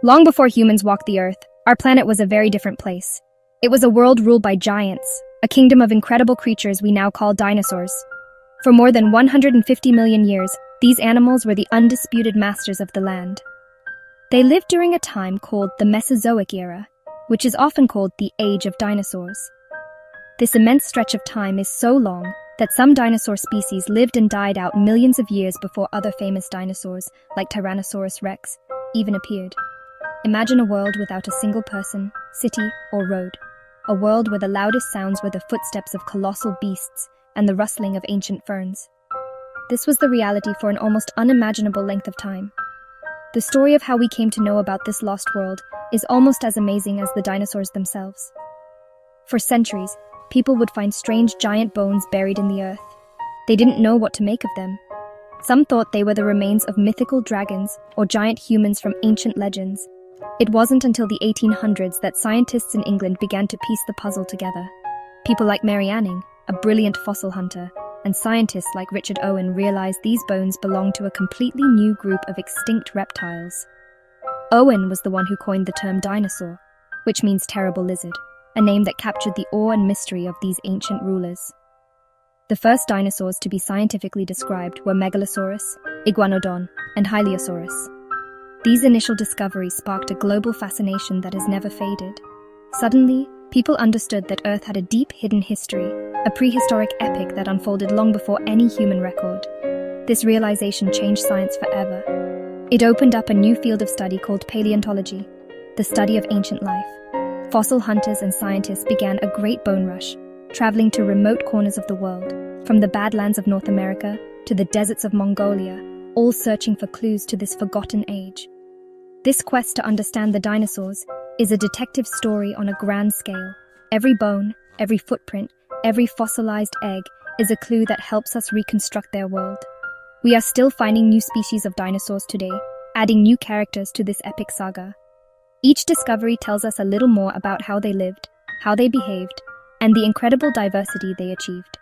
Long before humans walked the Earth, our planet was a very different place. It was a world ruled by giants, a kingdom of incredible creatures we now call dinosaurs. For more than 150 million years, these animals were the undisputed masters of the land. They lived during a time called the Mesozoic era, which is often called the Age of Dinosaurs. This immense stretch of time is so long that some dinosaur species lived and died out millions of years before other famous dinosaurs, like Tyrannosaurus rex, even appeared. Imagine a world without a single person, city, or road. A world where the loudest sounds were the footsteps of colossal beasts and the rustling of ancient ferns. This was the reality for an almost unimaginable length of time. The story of how we came to know about this lost world is almost as amazing as the dinosaurs themselves. For centuries, people would find strange giant bones buried in the earth. They didn't know what to make of them. Some thought they were the remains of mythical dragons or giant humans from ancient legends. It wasn't until the 1800s that scientists in England began to piece the puzzle together. People like Mary Anning, a brilliant fossil hunter, and scientists like Richard Owen realized these bones belonged to a completely new group of extinct reptiles. Owen was the one who coined the term dinosaur, which means terrible lizard, a name that captured the awe and mystery of these ancient rulers. The first dinosaurs to be scientifically described were Megalosaurus, Iguanodon, and Hylaeosaurus. These initial discoveries sparked a global fascination that has never faded. Suddenly, people understood that Earth had a deep hidden history, a prehistoric epic that unfolded long before any human record. This realization changed science forever. It opened up a new field of study called paleontology, the study of ancient life. Fossil hunters and scientists began a great bone rush, traveling to remote corners of the world, from the badlands of North America to the deserts of Mongolia, all searching for clues to this forgotten age. This quest to understand the dinosaurs is a detective story on a grand scale. Every bone, every footprint, every fossilized egg is a clue that helps us reconstruct their world. We are still finding new species of dinosaurs today, adding new characters to this epic saga. Each discovery tells us a little more about how they lived, how they behaved, and the incredible diversity they achieved.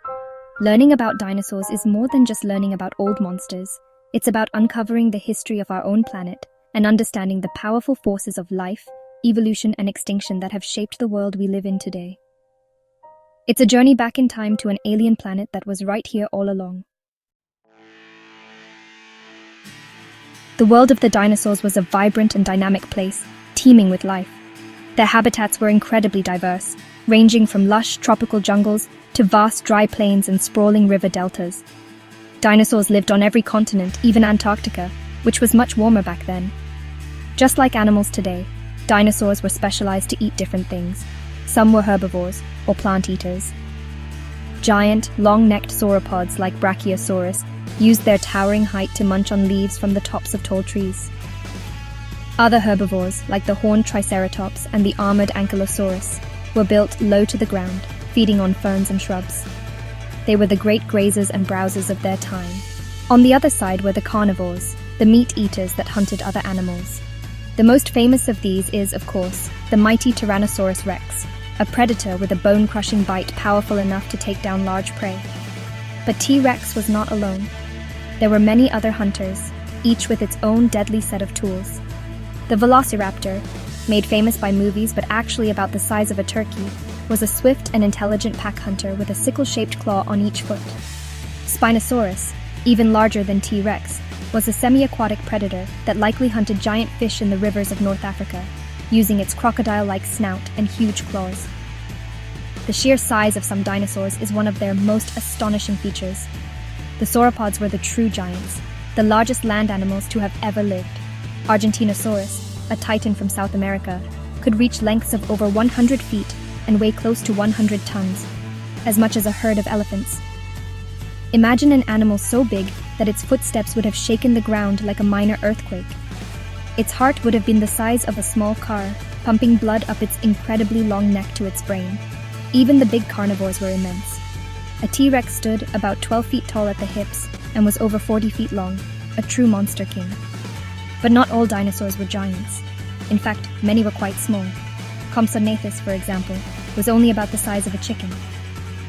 Learning about dinosaurs is more than just learning about old monsters. It's about uncovering the history of our own planet and understanding the powerful forces of life, evolution, and extinction that have shaped the world we live in today. It's a journey back in time to an alien planet that was right here all along. The world of the dinosaurs was a vibrant and dynamic place, teeming with life. Their habitats were incredibly diverse, ranging from lush tropical jungles to vast dry plains and sprawling river deltas. Dinosaurs lived on every continent, even Antarctica, which was much warmer back then. Just like animals today, dinosaurs were specialized to eat different things. Some were herbivores, or plant eaters. Giant, long-necked sauropods like Brachiosaurus used their towering height to munch on leaves from the tops of tall trees. Other herbivores, like the horned Triceratops and the armored Ankylosaurus, were built low to the ground, feeding on ferns and shrubs. They were the great grazers and browsers of their time. On the other side were the carnivores, the meat eaters that hunted other animals. The most famous of these is, of course, the mighty Tyrannosaurus rex, a predator with a bone-crushing bite powerful enough to take down large prey. But T-Rex was not alone. There were many other hunters, each with its own deadly set of tools. The velociraptor, made famous by movies but actually about the size of a turkey, was a swift and intelligent pack hunter with a sickle-shaped claw on each foot. Spinosaurus, even larger than T-Rex, was a semi-aquatic predator that likely hunted giant fish in the rivers of North Africa, using its crocodile-like snout and huge claws. The sheer size of some dinosaurs is one of their most astonishing features. The sauropods were the true giants, the largest land animals to have ever lived. Argentinosaurus, a titan from South America, could reach lengths of over 100 feet and weigh close to 100 tons, as much as a herd of elephants. Imagine an animal so big that its footsteps would have shaken the ground like a minor earthquake. Its heart would have been the size of a small car, pumping blood up its incredibly long neck to its brain. Even the big carnivores were immense. A T-Rex stood about 12 feet tall at the hips and was over 40 feet long, a true monster king. But not all dinosaurs were giants. In fact, many were quite small. Compsognathus, for example, was only about the size of a chicken.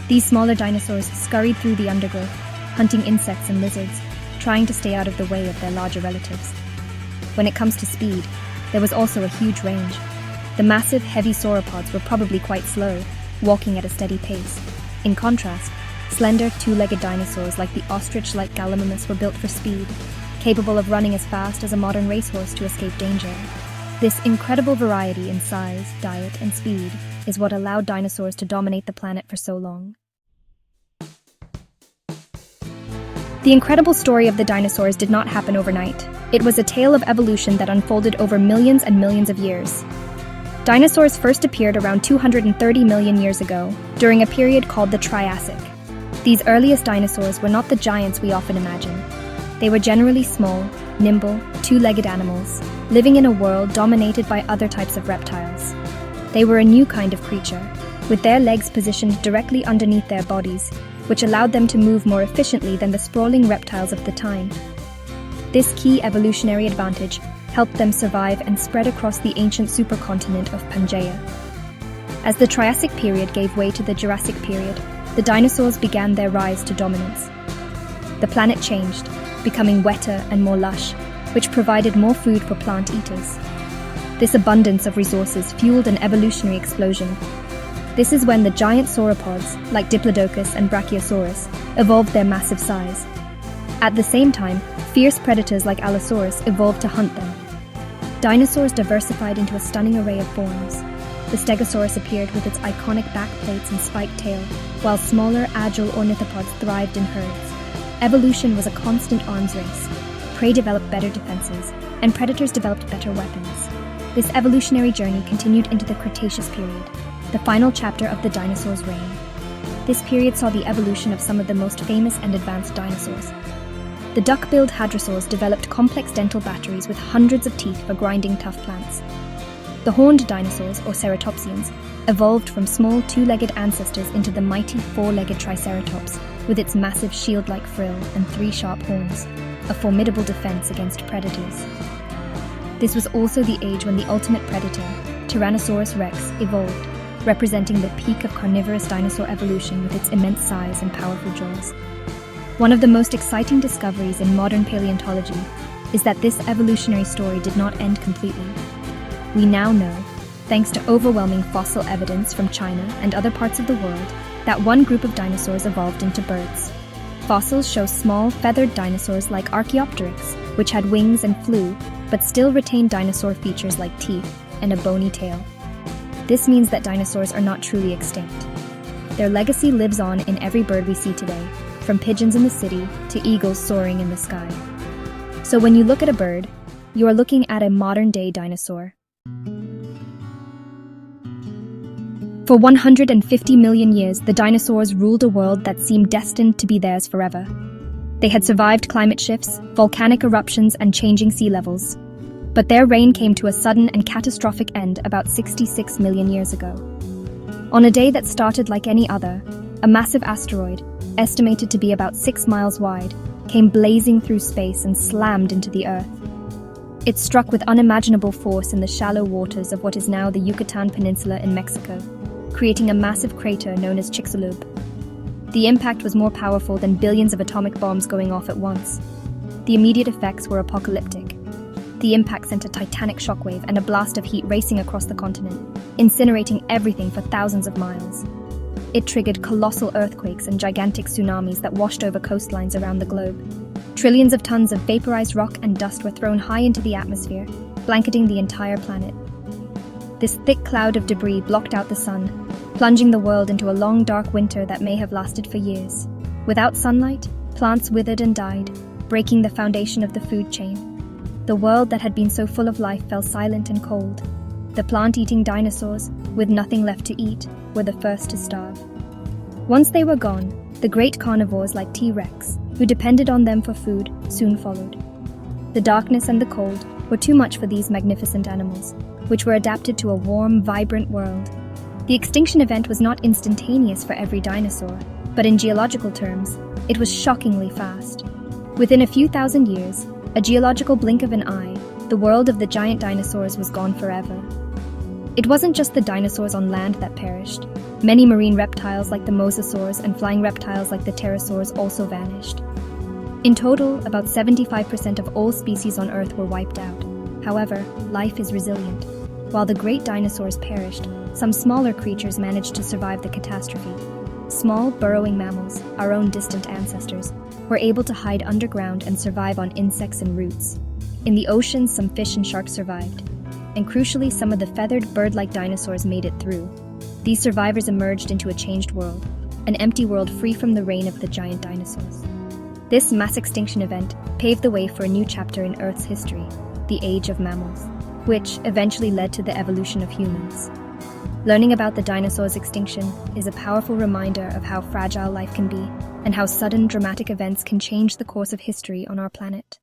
These smaller dinosaurs scurried through the undergrowth, hunting insects and lizards, trying to stay out of the way of their larger relatives. When it comes to speed, there was also a huge range. The massive, heavy sauropods were probably quite slow, walking at a steady pace. In contrast, slender, two-legged dinosaurs like the ostrich-like Gallimimus were built for speed, capable of running as fast as a modern racehorse to escape danger. This incredible variety in size, diet, and speed is what allowed dinosaurs to dominate the planet for so long. The incredible story of the dinosaurs did not happen overnight. It was a tale of evolution that unfolded over millions and millions of years. Dinosaurs first appeared around 230 million years ago, during a period called the Triassic. These earliest dinosaurs were not the giants we often imagine. They were generally small, nimble, two-legged animals, living in a world dominated by other types of reptiles. They were a new kind of creature, with their legs positioned directly underneath their bodies, which allowed them to move more efficiently than the sprawling reptiles of the time. This key evolutionary advantage helped them survive and spread across the ancient supercontinent of Pangaea. As the Triassic period gave way to the Jurassic period, the dinosaurs began their rise to dominance. The planet changed, becoming wetter and more lush, which provided more food for plant eaters. This abundance of resources fueled an evolutionary explosion. This is when the giant sauropods, like Diplodocus and Brachiosaurus, evolved their massive size. At the same time, fierce predators like Allosaurus evolved to hunt them. Dinosaurs diversified into a stunning array of forms. The Stegosaurus appeared with its iconic back plates and spiked tail, while smaller, agile ornithopods thrived in herds. Evolution was a constant arms race. Prey developed better defenses, and predators developed better weapons. This evolutionary journey continued into the Cretaceous period, the final chapter of the dinosaurs' reign. This period saw the evolution of some of the most famous and advanced dinosaurs. The duck-billed hadrosaurs developed complex dental batteries with hundreds of teeth for grinding tough plants. The horned dinosaurs, or ceratopsians, evolved from small two-legged ancestors into the mighty four-legged Triceratops, with its massive shield-like frill and three sharp horns, a formidable defense against predators. This was also the age when the ultimate predator, Tyrannosaurus rex, evolved, representing the peak of carnivorous dinosaur evolution with its immense size and powerful jaws. One of the most exciting discoveries in modern paleontology is that this evolutionary story did not end completely. We now know, thanks to overwhelming fossil evidence from China and other parts of the world, that one group of dinosaurs evolved into birds. Fossils show small, feathered dinosaurs like Archaeopteryx, which had wings and flew, but still retained dinosaur features like teeth and a bony tail. This means that dinosaurs are not truly extinct. Their legacy lives on in every bird we see today, from pigeons in the city to eagles soaring in the sky. So when you look at a bird, you are looking at a modern-day dinosaur. For 150 million years, the dinosaurs ruled a world that seemed destined to be theirs forever. They had survived climate shifts, volcanic eruptions, and changing sea levels. But their reign came to a sudden and catastrophic end about 66 million years ago. On a day that started like any other, a massive asteroid, estimated to be about 6 miles wide, came blazing through space and slammed into the Earth. It struck with unimaginable force in the shallow waters of what is now the Yucatan Peninsula in Mexico, creating a massive crater known as Chicxulub. The impact was more powerful than billions of atomic bombs going off at once. The immediate effects were apocalyptic. The impact sent a titanic shockwave and a blast of heat racing across the continent, incinerating everything for thousands of miles. It triggered colossal earthquakes and gigantic tsunamis that washed over coastlines around the globe. Trillions of tons of vaporized rock and dust were thrown high into the atmosphere, blanketing the entire planet. This thick cloud of debris blocked out the sun, plunging the world into a long, dark winter that may have lasted for years. Without sunlight, plants withered and died, breaking the foundation of the food chain. The world that had been so full of life fell silent and cold. The plant-eating dinosaurs, with nothing left to eat, were the first to starve. Once they were gone, the great carnivores like T-Rex, who depended on them for food, soon followed. The darkness and the cold were too much for these magnificent animals, which were adapted to a warm, vibrant world. The extinction event was not instantaneous for every dinosaur, but in geological terms, it was shockingly fast. Within a few thousand years, a geological blink of an eye, the world of the giant dinosaurs was gone forever. It wasn't just the dinosaurs on land that perished. Many marine reptiles like the mosasaurs and flying reptiles like the pterosaurs also vanished. In total, about 75% of all species on Earth were wiped out. However, life is resilient. While the great dinosaurs perished, some smaller creatures managed to survive the catastrophe. Small, burrowing mammals, our own distant ancestors, were able to hide underground and survive on insects and roots. In the oceans, some fish and sharks survived. And crucially, some of the feathered, bird-like dinosaurs made it through. These survivors emerged into a changed world, an empty world free from the reign of the giant dinosaurs. This mass extinction event paved the way for a new chapter in Earth's history, the Age of Mammals, which eventually led to the evolution of humans. Learning about the dinosaurs' extinction is a powerful reminder of how fragile life can be and how sudden, dramatic events can change the course of history on our planet.